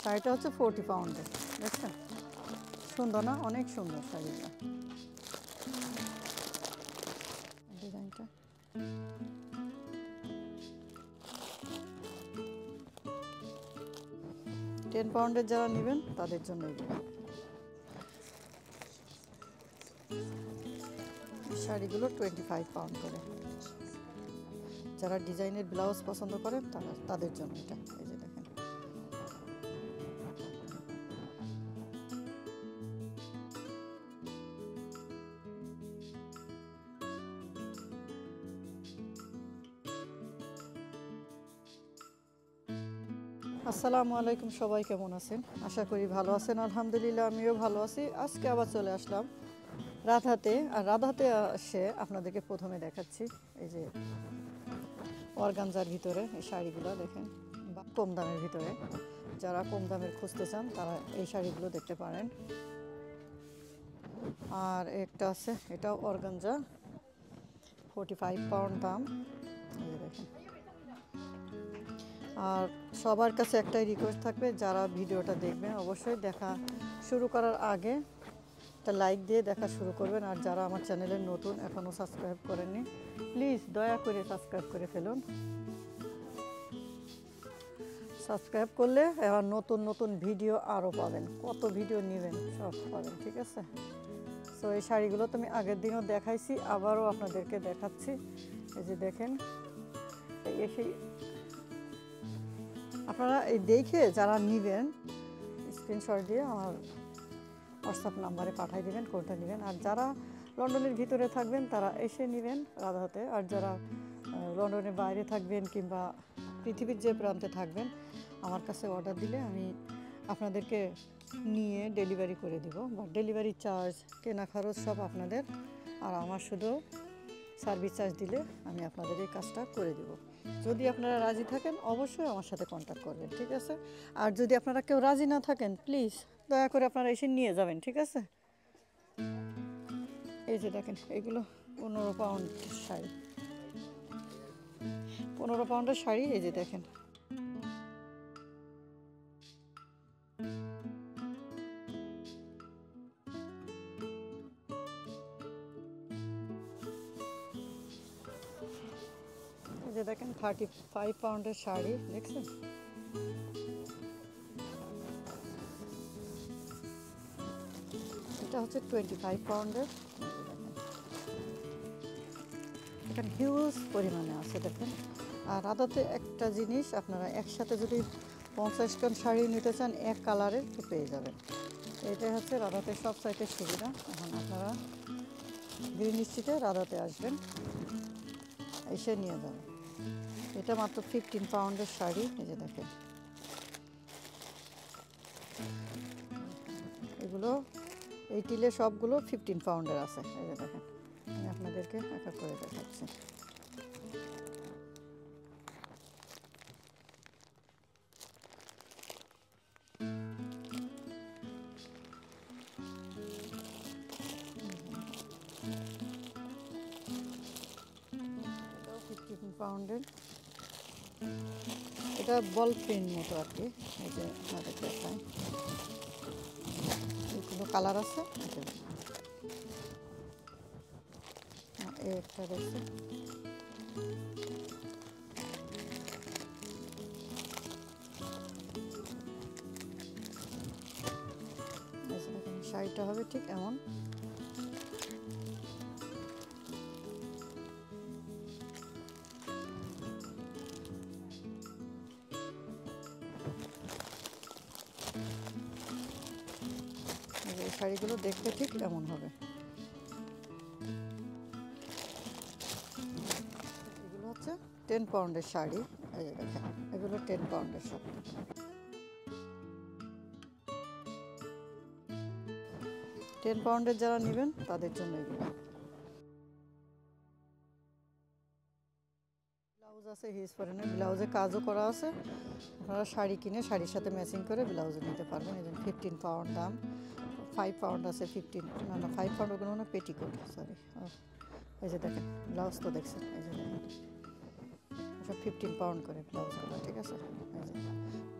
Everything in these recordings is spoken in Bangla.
শাড়িটা হচ্ছে 40 পাউন্ডের, দেখছেন? সুন্দর না? অনেক সুন্দর শাড়িটা, ডিজাইনটা। 10 পাউন্ডের যারা নেবেন তাদের জন্য এগুলো। শাড়িগুলো 25 পাউন্ড করে। যারা ডিজাইনের ব্লাউজ পছন্দ করেন তাদের জন্য এটা। এই যে দেখেন, আসসালামু আলাইকুম, সবাই কেমন আছেন? আশা করি ভালো আছেন। আলহামদুলিল্লাহ, আমিও ভালো আছি। আজকে আবার চলে আসলাম রাধাতে। আর রাধাতে এসে আপনাদেরকে প্রথমে দেখাচ্ছি এই যে অর্গানজার ভিতরে এই শাড়িগুলো দেখেন, বা কম দামের ভিতরে। যারা কম দামের খুঁজতে চান তারা এই শাড়িগুলো দেখতে পারেন। আর একটা আছে, এটাও অর্গানজা, 45 পাউন্ড দাম। এই যে দেখেন। আর সবার কাছে একটাই রিকোয়েস্ট থাকবে, যারা ভিডিওটা দেখবেন অবশ্যই দেখা শুরু করার আগে একটা লাইক দিয়ে দেখা শুরু করবেন। আর যারা আমার চ্যানেলে নতুন, এখনও সাবস্ক্রাইব করেননি, প্লিজ দয়া করে সাবস্ক্রাইব করে ফেলুন। সাবস্ক্রাইব করলে এবার নতুন নতুন ভিডিও আরও পাবেন, কত ভিডিও নেবেন সব পাবেন, ঠিক আছে? সো এই শাড়িগুলো তো আমি আগের দিনও দেখাইছি, আবারও আপনাদেরকে দেখাচ্ছি। এই যে দেখেন, এসে আপনারা এই দেখে যারা নেবেন স্ক্রিনশট দিয়ে আমার হোয়াটসঅ্যাপ নাম্বারে পাঠিয়ে দেবেন কোনটা নেবেন। আর যারা লন্ডনের ভিতরে থাকবেন তারা এসে নেবেন রাধাতে। আর যারা লন্ডনের বাইরে থাকবেন কিংবা পৃথিবীর যে প্রান্তে থাকবেন, আমার কাছে অর্ডার দিলে আমি আপনাদেরকে নিয়ে ডেলিভারি করে দিব। বা ডেলিভারি চার্জ, কেনা খরচ সব আপনাদের। আর আমার শুধু সার্ভিস চার্জ দিলে আমি আপনাদের এই কাজটা করে দেব। যদি আপনারা রাজি থাকেন অবশ্যই আমার সাথে কন্ট্যাক্ট করবেন, ঠিক আছে? আর যদি আপনারা কেউ রাজি না থাকেন, প্লিজ দয়া করে আপনারা এসে নিয়ে যাবেন, ঠিক আছে? এই যে দেখেন, এগুলো 15 পাউন্ডের শাড়ি, 15 পাউন্ডের শাড়ি। এই যে দেখেন, এই যে দেখেন 35 পাউন্ডের শাড়ি, দেখছেন? এটা হচ্ছে 25 পাউন্ডের। এখানে হিউজ পরিমাণে আছে দেখেন। আর রাধাতে একটা জিনিস, আপনারা একসাথে যদি 50 খান শাড়ি নিতে চান এক কালারের তো পেয়ে যাবেন। এটাই হচ্ছে রাধাতে সব সাইটের সুবিধা। এখন আপনারা গ্রিন স্ট্রিটে রাধাতে আসবেন, এসে নিয়ে যাবেন। এটা মাত্র 15 পাউন্ডের শাড়ি। এই যে দেখেন, এগুলো এই টিলে সবগুলো 15 পাউন্ডের আছে। এই যে দেখেন, আমি আপনাদেরকে এক এক করে দেখাচ্ছি। এটাও 15 পাউন্ডের। এটা বল পেন মতো আর কি। এই যে আপনাদের দেখায়, এগুলো কালার আছে। এই একটা রয়েছে, শাড়িটা হবে ঠিক এমন। এই শাড়িগুলো দেখতে ঠিক এমন হবে। এগুলো হচ্ছে 10 পাউন্ডের শাড়ি। এই যে দেখেন, এগুলো 10 পাউন্ডের সব। 10 পাউন্ডের যারা নেবেন তাদের জন্য এগুলো। ব্লাউজ আছে, হিউজ পরিমাণে ব্লাউজে কাজও করা আছে। আপনারা শাড়ি কিনে শাড়ির সাথে ম্যাচিং করে ব্লাউজও নিতে পারবেন। এই যে 15 পাউন্ড দাম। 5 পাউন্ড আছে, 15 না 5 পাউন্ড ওগুলো না পেটিকোট, সরি। এই যে দেখেন, ব্লাউজ তো দেখছেন। এই যে দেখেন, সব 15 পাউন্ড করে ব্লাউজগুলো, ঠিক আছে? এই যে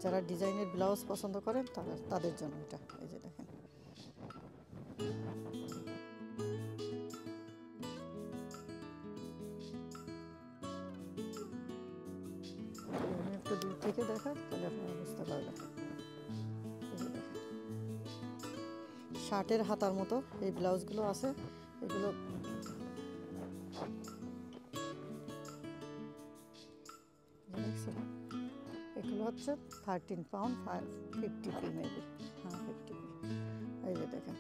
যারা ডিজাইনের ব্লাউজ পছন্দ করেন তাদের জন্য এটা। এই যে দেখেন একটু দূর থেকে দেখা তাহলে আপনারা বুঝতে পারবেন। শার্টের হাতার মতো এই ব্লাউজগুলো আছে, এগুলো দেখছেন, এগুলো হচ্ছে 13 পাউন্ড 50p মেবি, হ্যাঁ 50p। এই যে দেখেন,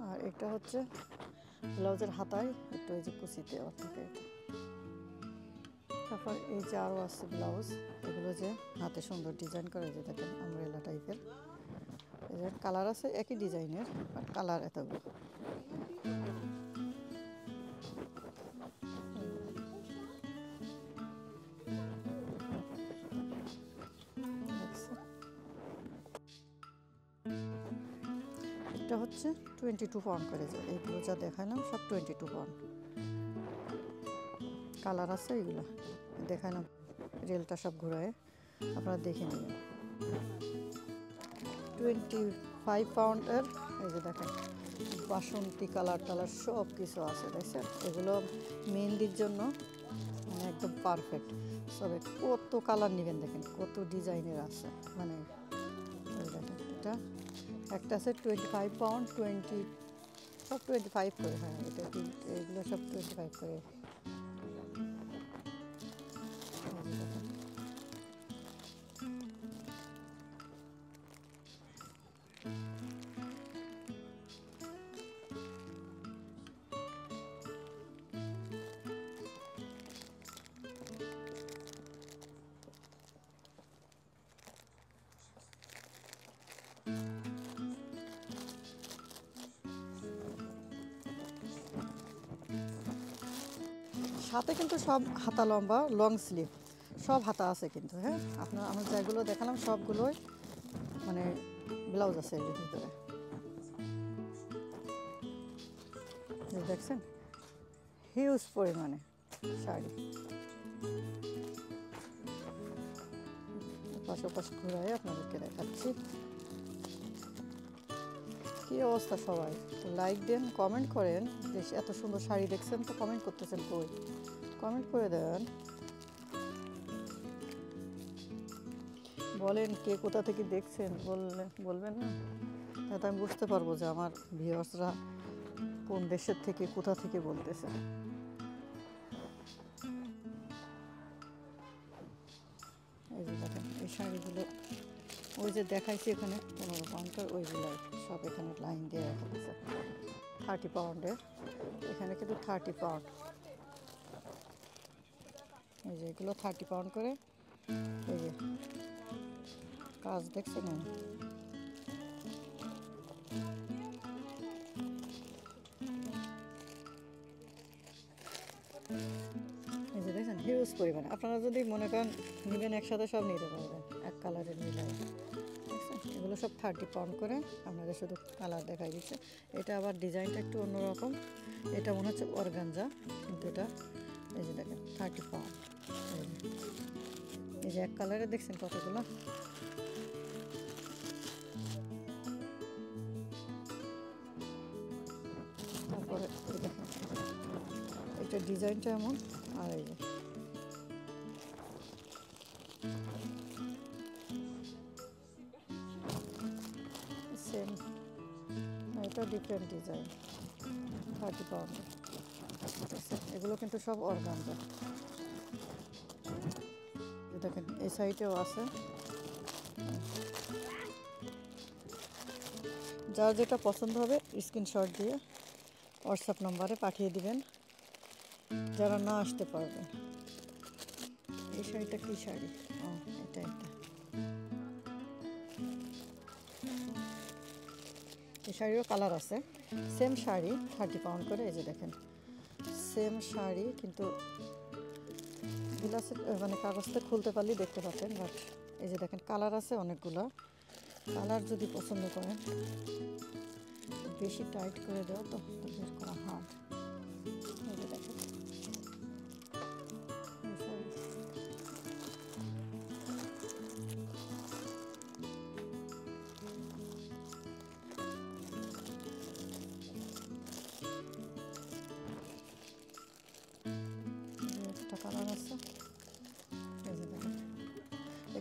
আর এটা হচ্ছে ব্লাউজের হাতায় একটু এই যে কুচি দেওয়া থাকে এটা। তারপর এই যে আরও আছে ব্লাউজ, এগুলো যে হাতে সুন্দর ডিজাইন করে, যে দেখেন আমব্রেলা টাইপের। এই যে কালার আছে একই ডিজাইনের, বাট কালার এতগুলো। এটা হচ্ছে 22 পাউন্ড করে, যে এইগুলো যা দেখালাম সব 22 পাউন্ড। কালার আছে এগুলো দেখালাম, রেলটা সব ঘুরায় আপনারা দেখে নেবেন। 25 পাউন্ডের এই যে দেখেন বাসন্তী কালার টালার সব কিছু আছে, দেখছেন? এগুলো মেহেন্দির জন্য মানে একদম পারফেক্ট। সবে কত কালার নেবেন দেখেন, কত ডিজাইনের আছে, মানে দেখেন এটা একটা আছে 25 পাউন্ড, 20 সব 25 করে, হ্যাঁ এটা এগুলো সব 25 করে। সাথে কিন্তু সব হাতা লম্বা, লং স্লিভ সব হাতা আছে কিন্তু, হ্যাঁ আমরা যেগুলো দেখালাম সবগুলোই মানে ব্লাউজ আছে এর ভিতরে। দেখছেন হিউজ পরিমাণে শাড়ি, পাশাপাশি ঘুরাই আপনাদেরকে দেখাচ্ছি। কী অবস্থা সবাই, লাইক দেন, কমেন্ট করেন। যে এত সুন্দর শাড়ি দেখছেন তো কমেন্ট করতেছেন কই? কমেন্ট করে দেন, বলেন কে কোথা থেকে দেখছেন, বলবেন না, তাতে আমি বুঝতে পারবো যে আমার ভিউয়ার্সরা কোন দেশের থেকে কোথা থেকে বলতেছে। এই যে দেখেন এই শাড়িগুলো ওই যে দেখাইছি এখানে 15 পাউন্ডের, ওইগুলো সব এখানে লাইন দিয়ে রাখা আছে 30 পাউন্ডের, এখানে কিন্তু 30 পাউন্ড। এই যে এগুলো 30 পাউন্ড করে। এই যে কাজ দেখছেন, এই যে দেখছেন হিউজ পরিমাণে। আপনারা যদি মনে করেন নেবেন একসাথে সব নিতে পারবেন এক কালারের মিলাই, দেখছেন? এগুলো সব 30 পাউন্ড করে, আপনাদের শুধু কালার দেখাই দিচ্ছে। এটা আবার ডিজাইনটা একটু অন্যরকম, এটা মনে হচ্ছে অর্গানজা, কিন্তু এটা এই যে দেখেন 30 পাউন্ড। এই যে এক কালারে দেখছেন কতগুলো। তারপরে দেখেন এটা ডিজাইনটা এমন, আর এই যে সেম, এটা ডিফারেন্ট ডিজাইন 30 পাউন্ডের। এগুলো কিন্তু সব অর্গানজা। দেখেন এই সাইডেও আছে, যার যেটা পছন্দ হবে স্ক্রিনশট দিয়ে হোয়াটসঅ্যাপ নম্বরে পাঠিয়ে দিবেন, যারা না আসতে পারবেন। এই শাড়িটা কী শাড়ি? ও এটা এই শাড়িরও কালার আছে, সেম শাড়ি 30 পাউন্ড করে। এই যে দেখেন সেম শাড়ি, কিন্তু গ্লাসে মানে কাগজটা খুলতে পারলেই দেখতে পাচ্ছেন, বাট এই যে দেখেন কালার আছে অনেকগুলো। কালার যদি পছন্দ করেন, বেশি টাইট করে দেওয়া তো বের করা হার্ড। এই যে দেখেন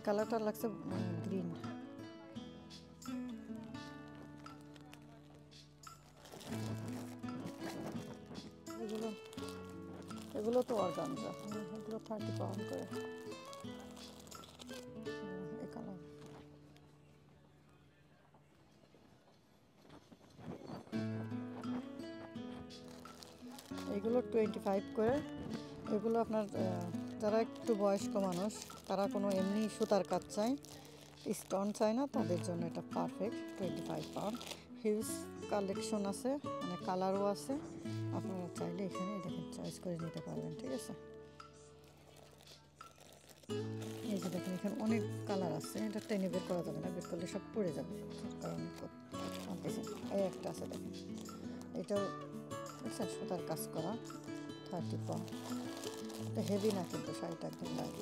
এই কালারটা লাগছে গ্রিন। এগুলো এগুলো তো অর্গানজা, এগুলো 30 পাউন্ড করে। এই কালার এগুলো 25 করে। এগুলো আপনার যারা একটু বয়স্ক মানুষ, তারা কোনো এমনি সুতার কাজ চায়, স্টোন চায় না, তাদের জন্য এটা পারফেক্ট। 25 পাউন্ড। হিউজ কালেকশন আছে, মানে কালারও আছে, আপনারা চাইলে এখানে দেখেন চয়েস করে নিতে পারবেন। ঠিক আছে, এই যে দেখেন এখানে অনেক কালার আছে, এটা টেনে বের করা যাবে না, বের করলে সব পড়ে যাবে, কারণ এই একটা আছে দেখেন, এটাও দেখছেন সুতার কাজ করা, 30 পাউন্ড। এটা হেভি না কিন্তু, শাড়িটা একদম লাইট।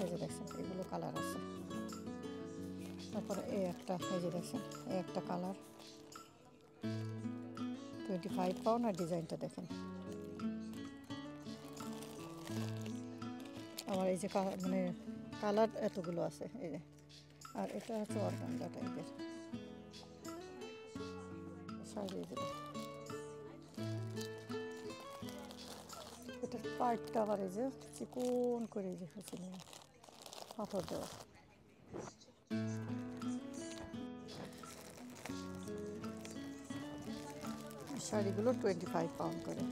এই যে দেখছেন এগুলো কালার আছে। তারপরে এই একটা, এই যে দেখছেন এই একটা কালার, 25 পাউন্ড। আর ডিজাইনটা দেখেন। আমার এই যে মানে কালার এতগুলো আছে এই যে। আর এটা হচ্ছে অর্গানজা টাইপের শাড়ি। এটার পার্টটা আবার এই যে চিকন করে যে হয়েছিল পাথর দেওয়া। শাড়িগুলো 25 পাউন্ড করে।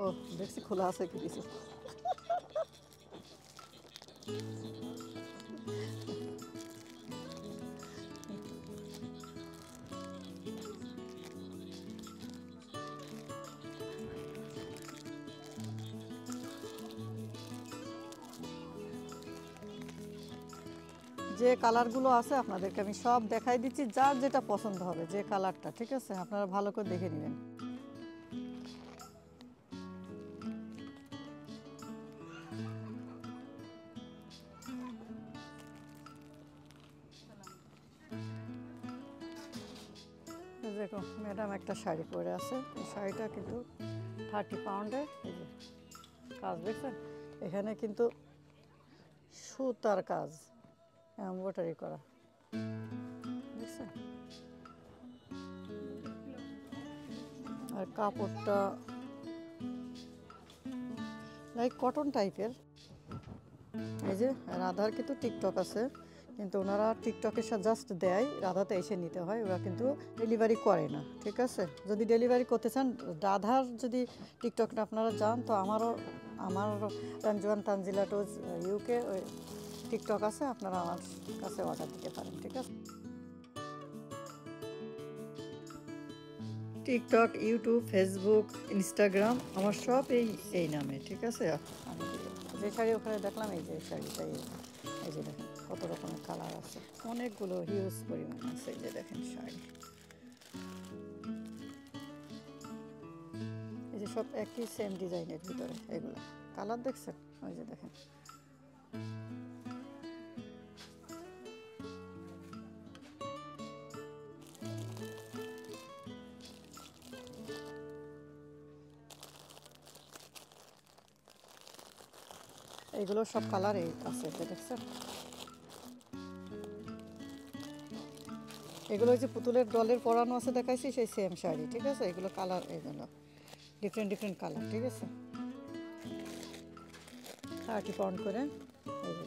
ও দেখছি খোলা আছে কি কিছু। যে কালারগুলো আছে আপনাদেরকে আমি সব দেখাই দিচ্ছি, যার যেটা পছন্দ হবে, যে কালারটা। ঠিক আছে, আপনারা ভালো করে দেখে নেবেন। দেখো ম্যাডাম একটা শাড়ি পরে আছে, এই শাড়িটা কিন্তু 30 পাউন্ডের। এই যে কাজ দেখছেন, এখানে কিন্তু সুতার কাজ, এমব্রয়ডারি করা, দেখছেন। আর কাপড়টা লাইক কটন টাইপের। এই যে রাধার কিন্তু টিকটক আছে, কিন্তু ওনারা টিকটকের সাথে জাস্ট দেয়, রাধাতে এসে নিতে হয়, ওরা কিন্তু ডেলিভারি করে না। ঠিক আছে, যদি ডেলিভারি করতে চান, রাধার যদি টিকটকটা আপনারা যান, তো আমার রঞ্জুয়ান তানজিলা টোজ ইউকে ওই টিকটক আছে, আপনারা আমার কাছে অর্ডার দিতে পারেন। ঠিক আছে, টিকটক, ইউটিউব, ফেসবুক, ইনস্টাগ্রাম, আমার সব এই নামে। ঠিক আছে, আমি যে শাড়ি ওখানে দেখলাম, এই যে শাড়িটাই, এই যে দেখেন কত রকমের কালার আছে, অনেকগুলো হিউজ পরিমাণ আছে। এই যে দেখেন শাড়ি, এই যে সব একই সেম ডিজাইনের ভিতরে, এগুলো কালার দেখছেন। ওই যে দেখেন এইগুলো সব কালার এই আছে, দেখছেন। এগুলো যে পুতুলের ডলের পরানো আছে দেখাইছি, সেই সেম শাড়ি। ঠিক আছে, এগুলো কালার, এগুলো ডিফারেন্ট ডিফারেন্ট কালার। ঠিক আছে, 30 পাউন্ড করে। এই যে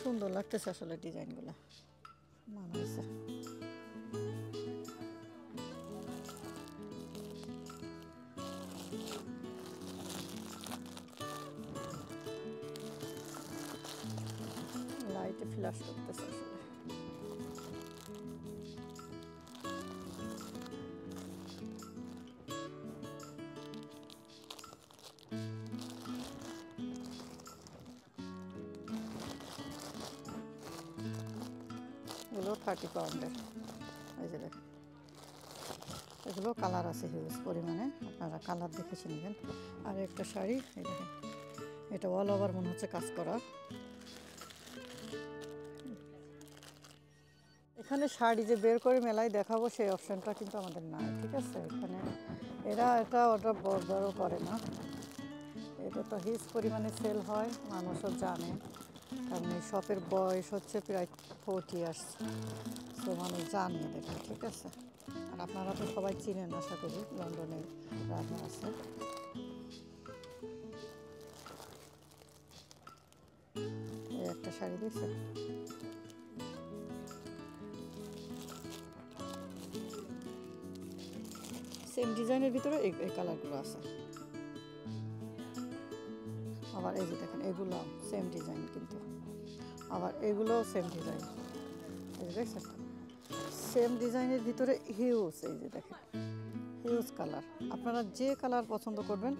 সুন্দর লাগতেছে আসলে, ডিজাইনগুলো মানাইছে। লাইটে ফ্ল্যাশ করতেছে আসলে। এগুলো 30 পাউন্ডের। এই যে দেখেন এগুলো কালার আছে হিউজ পরিমাণে, আপনারা কালার দেখেছে নেবেন। আর একটা শাড়ি, এই দেখেন এটা অল ওভার মনে হচ্ছে কাজ করা, এখানে শাড়ি যে বের করে মেলায় দেখাবো সেই অপশনটা কিন্তু আমাদের নাই, ঠিক আছে। এখানে এটা অর্ডার বড়ও করে না, এটা তো হিউজ পরিমাণে সেল হয়, মানুষও জানে, কারণ এই শপের বয়স হচ্ছে প্রায় 40 ইয়ার্স, তো মানুষ জানে দেখে, ঠিক আছে। আর আপনারা তো সবাই চিনেন আশা করি, লন্ডনে রাধা আছে। এই একটা শাড়ি দেখছেন, সেম ডিজাইনের ভিতরে এই কালারগুলো আছে। আবার এই যে দেখেন এগুলো সেম ডিজাইন, কিন্তু আবার এগুলোও সেম ডিজাইন, এই যে দেখছেন সেম ডিজাইনের ভিতরে হিউজ, এই যে দেখেন হিউজ কালার। আপনারা যে কালার পছন্দ করবেন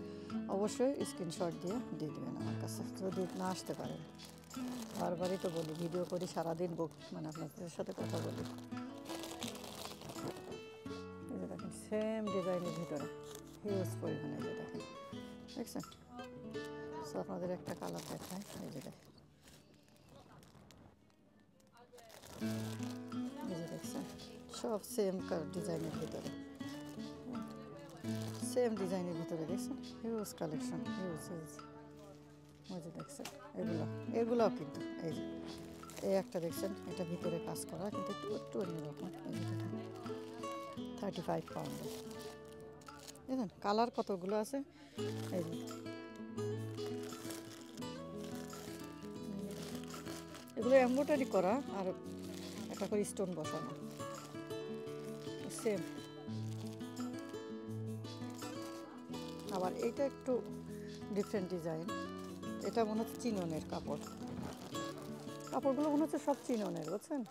অবশ্যই স্ক্রিনশট দিয়ে দেবেন আমার কাছে, যদি না আসতে পারেন। বারবারই তো বলি, ভিডিও করি সারাদিন, মানে আপনাদের সাথে কথা বলি। এই যে দেখেন সেম ডিজাইনের ভিতরে হিউজ পরিমাণে, এই যে দেখেন দেখছেন। সো আপনাদের একটা কালার দেখায়, এই যে দেখেন, এই যে দেখছেন সব সেম ডিজাইনের ভিতরে, সেম ডিজাইনের ভিতরে দেখছেন হিউজ কালেকশন, হিউজ হিউজ। ওই যে দেখছেন এগুলোও কিন্তু এই যে এই একটা দেখছেন, এটা ভিতরে কাজ করা, কিন্তু একটু অন্যরকম। এই যে দেখেন 35 পাউন্ডের, দেখেন কালার কতগুলো আছে। এই যে এগুলো এমব্রয়ডারি করা আর একটা করে স্টোন বসানো, সেম। আবার এইটা একটু ডিফারেন্ট ডিজাইন, এটা মনে হচ্ছে চিননের কাপড়গুলো মনে হচ্ছে সব চিননের, বুঝছেন।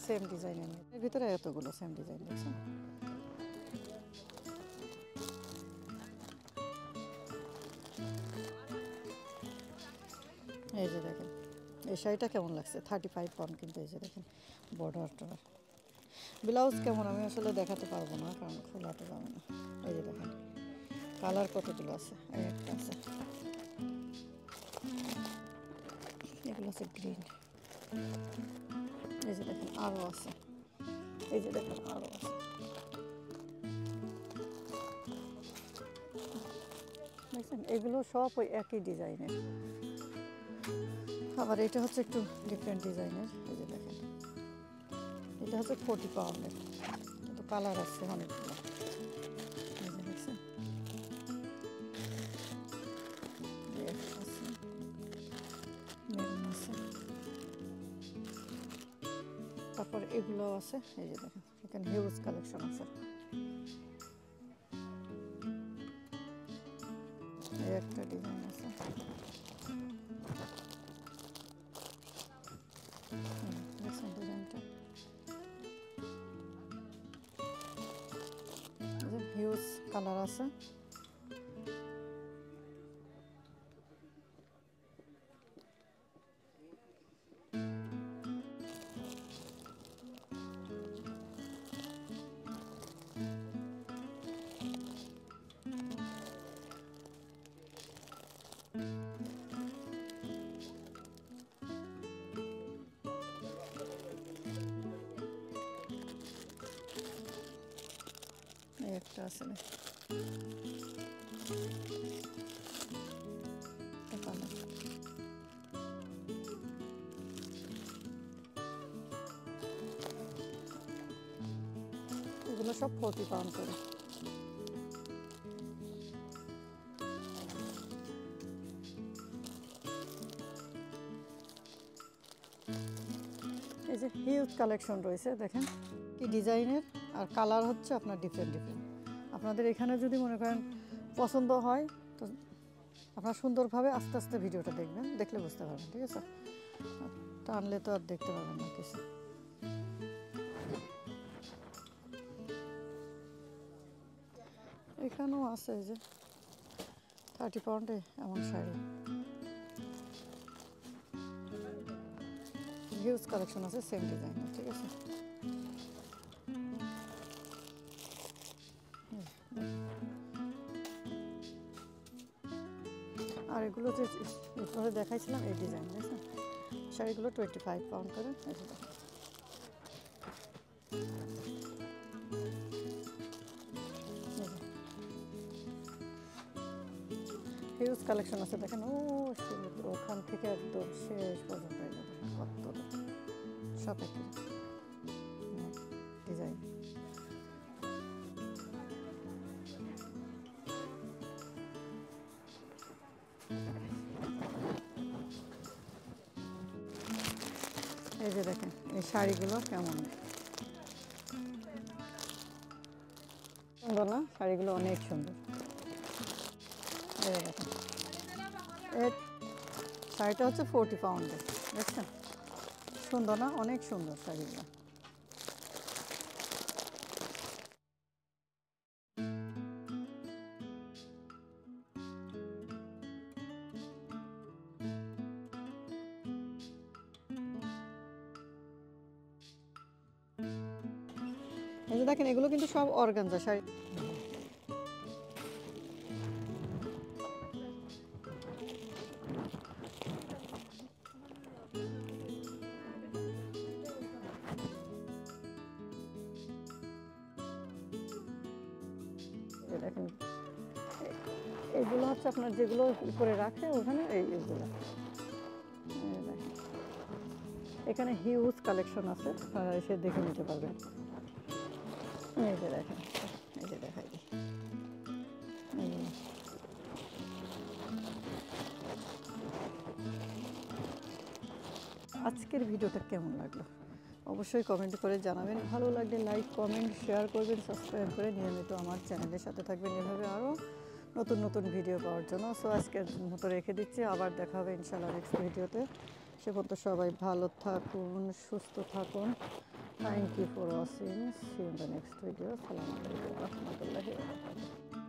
সেম ডিজাইনের ভিতরে এতগুলো সেম ডিজাইন দেখছেন। এই যে দেখেন এই শাড়িটা কেমন লাগছে, 35 পাউন্ড কিন্তু। এই যে দেখেন বর্ডারটা, ব্লাউজ কেমন আমি আসলে দেখাতে পারবো না, কারণ খোলাতে যাবে না। এই যে দেখেন কালার কতগুলো আছে, এই একটা আছে, এগুলো আছে গ্রিন। এই যে দেখেন আরও আছে, এই যে দেখেন আরও আছে, দেখছেন এগুলো সব ওই একই ডিজাইনের। আবার এটা হচ্ছে একটু ডিফারেন্ট ডিজাইনের, এই যে দেখেন এটা হচ্ছে 40 পাউন্ডের, কিন্তু কালার আছে অনেকগুলো, এই যে দেখছেন মেরুন আছে। তারপর এগুলো আছে, এই যে দেখেন এখানে হিউজ কালেকশন আছে। এই একটা ডিজাইন আছে, দেখছেন ডিজাইনটা, হিউজ কালার আছে। এই একটা আছে এগুলো সব 40 পাউন্ড করে। এই যে হিউজ কালেকশন রয়েছে, দেখেন কি ডিজাইনের, আর কালার হচ্ছে আপনার ডিফারেন্ট ডিফারেন্ট। আপনাদের এখানে যদি মনে করেন পছন্দ হয়, তো আপনারা সুন্দরভাবে আস্তে আস্তে ভিডিওটা দেখবেন, দেখলে বুঝতে পারবেন, ঠিক আছে। টানলে তো আর দেখতে পারবেন না কিছু। এখানেও আছে এই যে 30 পাউন্ডে এমন শাড়ি, হিউজ কালেকশন আছে সেম ডিজাইনের, ঠিক আছে। আর এগুলো যে এরপরে দেখাইছিলাম এই ডিজাইন, বুঝছেন? শাড়িগুলো 25 পাউন্ড করে। হিউজ কালেকশন আছে, দেখেন ও ওখান থেকে একদম শেষ পর্যন্ত কত সব একই ডিজাইন। এই যে দেখেন এই শাড়িগুলো কেমন সুন্দর না, শাড়িগুলো অনেক সুন্দর। এই দেখেন এই শাড়িটা হচ্ছে 40 পাউন্ডের, দেখছেন? সুন্দর না, অনেক সুন্দর শাড়িগুলো। এই যে দেখেন এগুলো কিন্তু সব অর্গানজা শাড়ি। দেখেন এইগুলো হচ্ছে আপনার যেগুলো উপরে রাখে ওখানে এইগুলো। এখানে হিউজ কালেকশন আছে, এসে দেখে নিতে পারবেন। এই যে দেখেন, এই যে দেখাই দিই। আজকের ভিডিওটা কেমন লাগলো অবশ্যই কমেন্ট করে জানাবেন। ভালো লাগলে লাইক, কমেন্ট, শেয়ার করবেন, সাবস্ক্রাইব করে নিয়মিত আমার চ্যানেলের সাথে থাকবেন এভাবে আরও নতুন নতুন ভিডিও পাওয়ার জন্য। সো আজকের মতো রেখে দিচ্ছি, আবার দেখা হবে ইনশাআল্লাহ নেক্সট ভিডিওতে। সে পর্যন্ত সবাই ভালো থাকুন, সুস্থ থাকুন। Thank you for watching, see you in the next video. আসসালামু আলাইকুম ওয়া রাহমাতুল্লাহি ওয়া বারাকাতুহু।